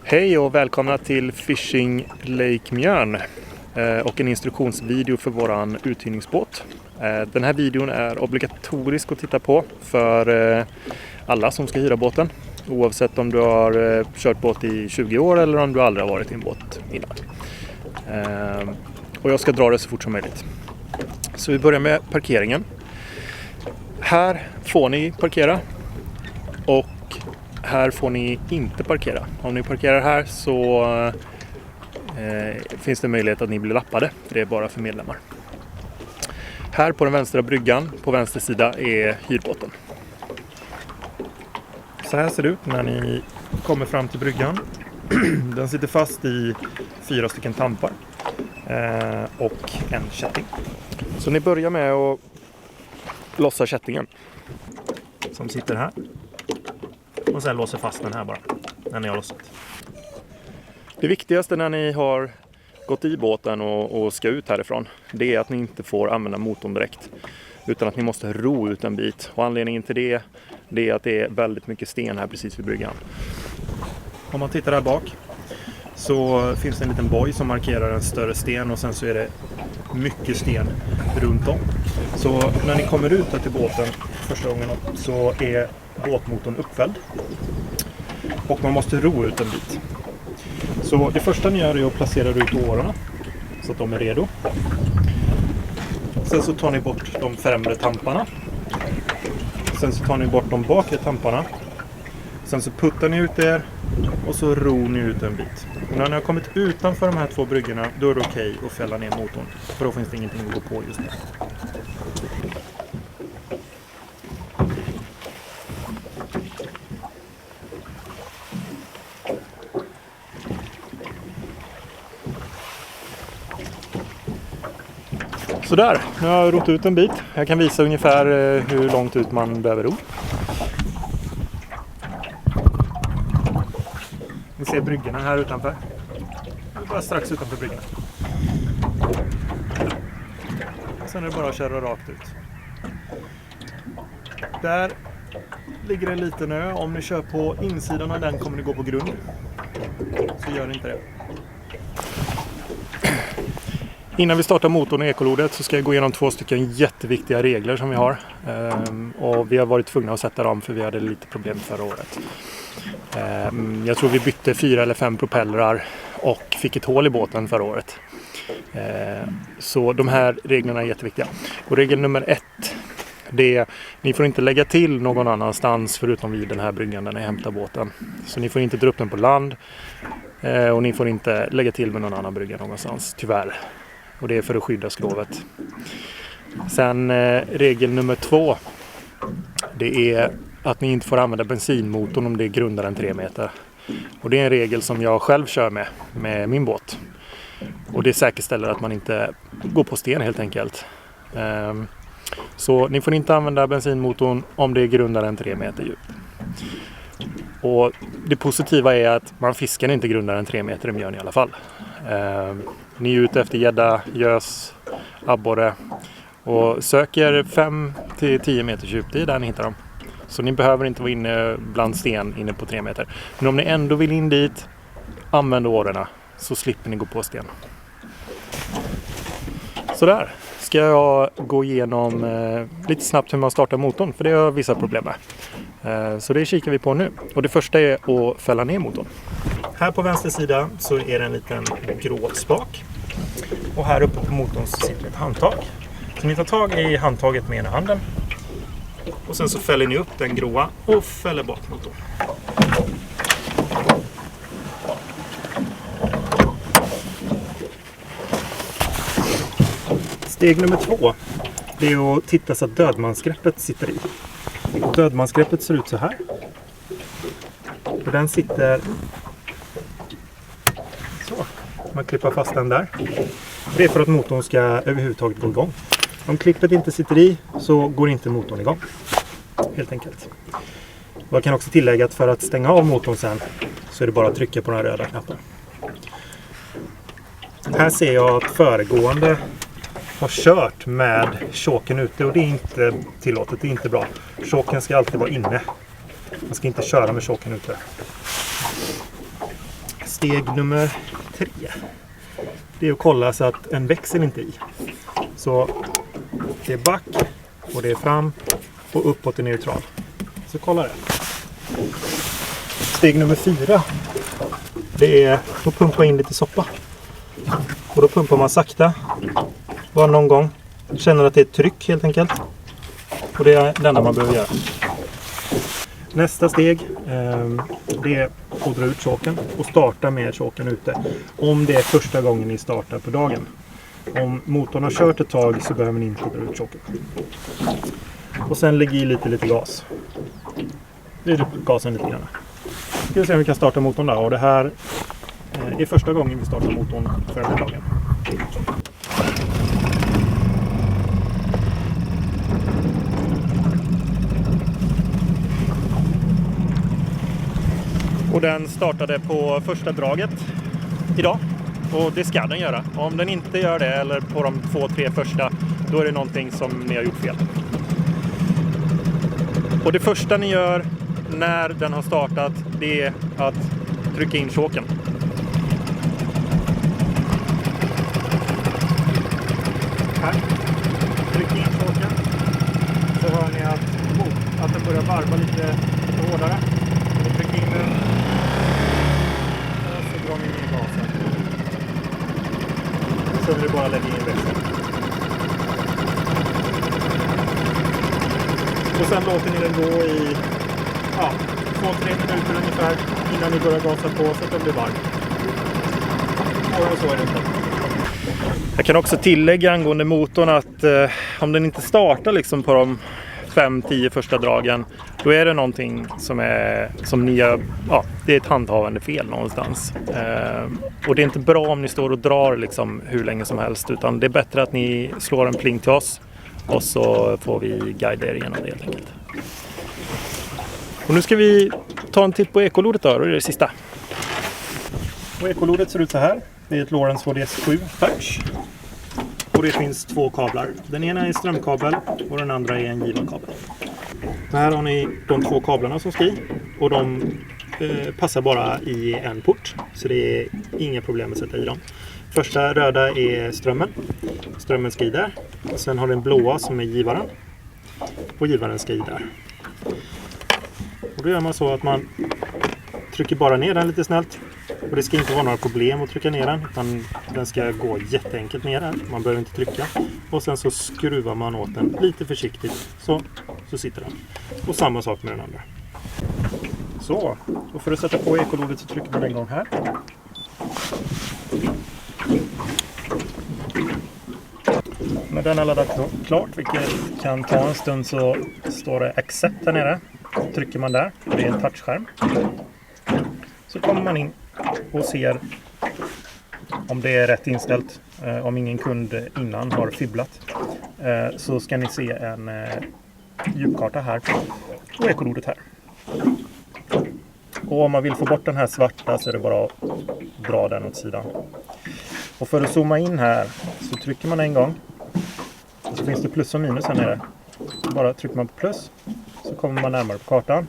Hej och välkomna till Fishing Lake Mjörn och en instruktionsvideo för våran uthyrningsbåt. Den här videon är obligatorisk att titta på för alla som ska hyra båten. Oavsett om du har kört båt i 20 år eller om du aldrig har varit i en båt innan. Och jag ska dra det så fort som möjligt. Så vi börjar med parkeringen. Här får ni parkera och här får ni inte parkera. Om ni parkerar här så finns det möjlighet att ni blir lappade. Det är bara för medlemmar. Här på den vänstra bryggan, på vänster sida, är hyrbåten. Så här ser det ut när ni kommer fram till bryggan. Den sitter fast i 4 stycken tampar och en kätting. Så ni börjar med att lossa kättingen som sitter här. Och sen låser fast den här bara, när ni har lossat. Det viktigaste när ni har gått i båten och ska ut härifrån, det är att ni inte får använda motorn direkt. Utan att ni måste ro ut en bit. Och anledningen till det är att det är väldigt mycket sten här precis vid bryggan. Om man tittar här bak så finns det en liten boj som markerar en större sten. Och sen så är det mycket sten runt om. Så när ni kommer ut här till båten första gången så är båtmotorn uppfälld. Och man måste ro ut en bit. Så det första ni gör är att placera ut årorna så att de är redo. Sen så tar ni bort de främre tamparna. Sen så tar ni bort de bakre tamparna. Sen så puttar ni ut er och så ror ni ut en bit. Och när ni har kommit utanför de här 2 bryggorna, då är det okej att fälla ner motorn. För då finns det ingenting att gå på just nu. Sådär, nu har jag rott ut en bit. Jag kan visa ungefär hur långt ut man behöver ro. Ni ser bryggorna här utanför. Bara strax utanför bryggorna. Sen är det bara att köra rakt ut. Där ligger en liten ö. Om ni kör på insidan av den kommer ni gå på grund. Så gör inte det. Innan vi startar motorn och ekolodet så ska jag gå igenom 2 stycken jätteviktiga regler som vi har. Och vi har varit tvungna att sätta dem för vi hade lite problem förra året. Jag tror vi bytte 4 eller 5 propellrar och fick ett hål i båten förra året. Så de här reglerna är jätteviktiga. Och regel nummer 1, det är ni får inte lägga till någon annanstans förutom vid den här bryggan där ni hämtar båten. Så ni får inte dra upp den på land och ni får inte lägga till med någon annan brygga någonstans, tyvärr. Och det är för att skydda skrovet. Sen regel nummer 2. Det är att ni inte får använda bensinmotorn om det är grundare än 3 meter. Och det är en regel som jag själv kör med min båt. Och det säkerställer att man inte går på sten helt enkelt. Så ni får inte använda bensinmotorn om det är grundare än 3 meter djup. Och det positiva är att man fiskar inte grundare än 3 meter i mjörn i alla fall. Ni är ute efter gädda, gös, abborre och söker 5-10 meters djup. Det är där ni hittar dem. Så ni behöver inte vara inne bland sten inne på 3 meter. Men om ni ändå vill in dit, använd årorna så slipper ni gå på sten. Sådär ska jag gå igenom lite snabbt hur man startar motorn. För det har vissa problem med. Så det kikar vi på nu. Och det första är att fälla ner motorn. Här på vänster sida så är det en liten grå spak. Och här uppe på motorn så sitter ett handtag. Så ni tar tag i handtaget med ena handen. Och sen så fäller ni upp den gråa och fäller bak motorn. Steg nummer 2 det är att titta så att dödmansgreppet sitter i. Dödmansgreppet ser ut så här. Och den sitter så. Man klippar fast den där. Det är för att motorn ska överhuvudtaget gå igång. Om klippet inte sitter i så går inte motorn igång. Helt enkelt. Och jag kan också tillägga att för att stänga av motorn sen så är det bara att trycka på den röda knappen. Här ser jag att föregående har kört med choken ute och det är inte tillåtet, det är inte bra. Choken ska alltid vara inne. Man ska inte köra med choken ute. steg nummer 3. Det är att kolla så att en växel inte är i. Så det är back och det är fram och uppåt är neutral. Så kolla det. Steg nummer 4. Det är att pumpa in lite soppa. Och då pumpar man sakta. Bara någon gång. Känner att det är ett tryck helt enkelt. Och det är det enda man behöver göra. Nästa steg det är att dra ut choken och starta med choken ute. Om det är första gången ni startar på dagen. Om motorn har kört ett tag så behöver ni inte dra ut choken. Och sen lägg i lite gas. Vrid upp gasen lite grann. Ska vi se om vi kan starta motorn där. Och det här är första gången vi startar motorn för den här dagen. Och den startade på första draget idag. Och det ska den göra. Om den inte gör det, eller på de 2-3 första, då är det någonting som ni har gjort fel. Och det första ni gör när den har startat, det är att trycka in choken. Här. Tryck in choken. Så hör ni att den börjar varva lite hårdare. Tryck in den. Och så drar ni in gasen. Så är det bara att lägga in växeln. Och sen låter ni den gå i 2-3 minuter ungefär innan ni börjar gasa på så att den blir varm. Och så är det inte. Jag kan också tillägga angående motorn att om den inte startar liksom på de 5-10 första dragen, då är det någonting som ni gör, det är ett handhavande fel någonstans. Och det är inte bra om ni står och drar liksom hur länge som helst, utan det är bättre att ni slår en pling till oss och så får vi guida er igenom det helt enkelt. Och nu ska vi ta en titt på ekolodet då, och det är det sista. Och ekolodet ser ut så här. Det är ett Lawrence HDS7 Touch. Och det finns 2 kablar. Den ena är en strömkabel och den andra är en givarkabel. Så här har ni de 2 kablarna som ska i. Och de passar bara i en port. Så det är inga problem att sätta i dem. Första röda är strömmen. Strömmen ska i där. Och sen har den blåa som är givaren. Och givaren ska i där. Och då gör man så att man trycker bara ner den lite snällt. Och det ska inte vara några problem att trycka ner den, utan den ska gå jätteenkelt ner här. Man behöver inte trycka. Och sen så skruvar man åt den lite försiktigt. Så sitter den. Och samma sak med den andra. Så, och för att sätta på ekolodet så trycker man en gång här. När den är laddat klart, vilket kan ta en stund, så står det accept här nere. Trycker man där, det är en touchskärm. Så kommer man in och ser om det är rätt inställt. Om ingen kund innan har fibblat, så ska ni se en djupkarta här och ekolodet här. Och om man vill få bort den här svarta så är det bara att dra den åt sidan. Och för att zooma in här så trycker man en gång. Så finns det plus och minus här nere. Bara trycker man på plus så kommer man närmare på kartan.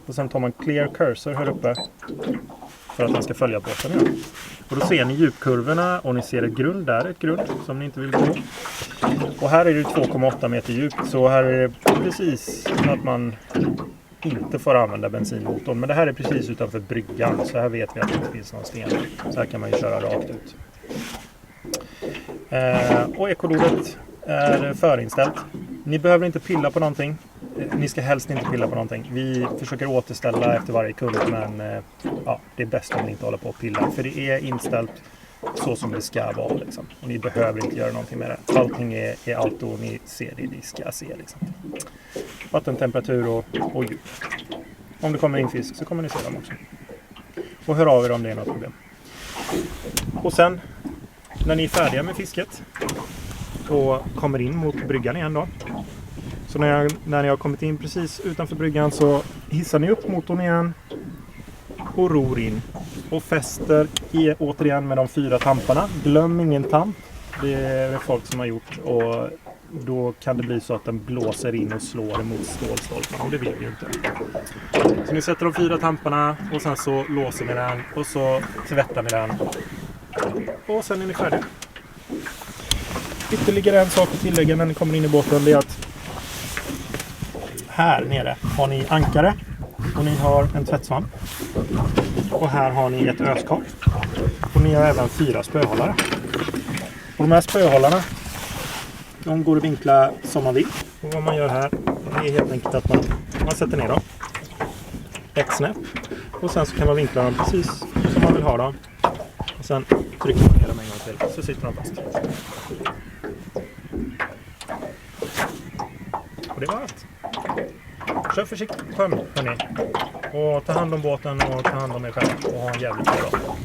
Och sen tar man clear cursor här uppe för att den ska följa båten igen. Och då ser ni djupkurvorna och ni ser ett grund där, ett grund som ni inte vill gå. Och här är det 2,8 meter djupt, så här är det precis att man inte får använda bensinmotorn. Men det här är precis utanför bryggan, så här vet vi att det inte finns någon sten. Så här kan man ju köra rakt ut. Och ekolodet är förinställt. Ni behöver inte pilla på någonting. Ni ska helst inte pilla på någonting. Vi försöker återställa efter varje kund, men det är bäst om ni inte håller på att pilla. För det är inställt så som det ska vara. Liksom. Och ni behöver inte göra någonting med det. Allting är allt och ni ser det ni ska se. Liksom. Vattentemperatur och djup. Om det kommer in fisk så kommer ni se dem också. Och hör av er om det är något problem. Och sen, när ni är färdiga med fisket och kommer in mot bryggan igen då. Så när ni har kommit in precis utanför bryggan så hissar ni upp motorn igen och ror in. Och fäster återigen med de 4 tamparna. Glöm ingen tamp. Det är folk som har gjort. Och då kan det bli så att den blåser in och slår emot stålstolpen, och det vill vi inte. Så ni sätter de 4 tamparna och sen så låser ni den och så tvättar ni den. Och sen är ni färdiga. Ytterligare en sak att tillägga när ni kommer in i båten, det är att här nere har ni ankare och ni har en tvättsvamp. Och här har ni ett öskar. Och ni har även 4 spöhållare. Och de här spöhållarna, de går att vinkla som man vill. Och vad man gör här, det är helt enkelt att man sätter ner dem ett snäpp. Och sen så kan man vinkla dem precis som man vill ha dem. Och sen trycker man ner dem en gång till, så sitter de fast. Och det var allt. Kör försiktigt på sjön, hörni. Och ta hand om båten och ta hand om er själva. Och ha en jävligt bra dag.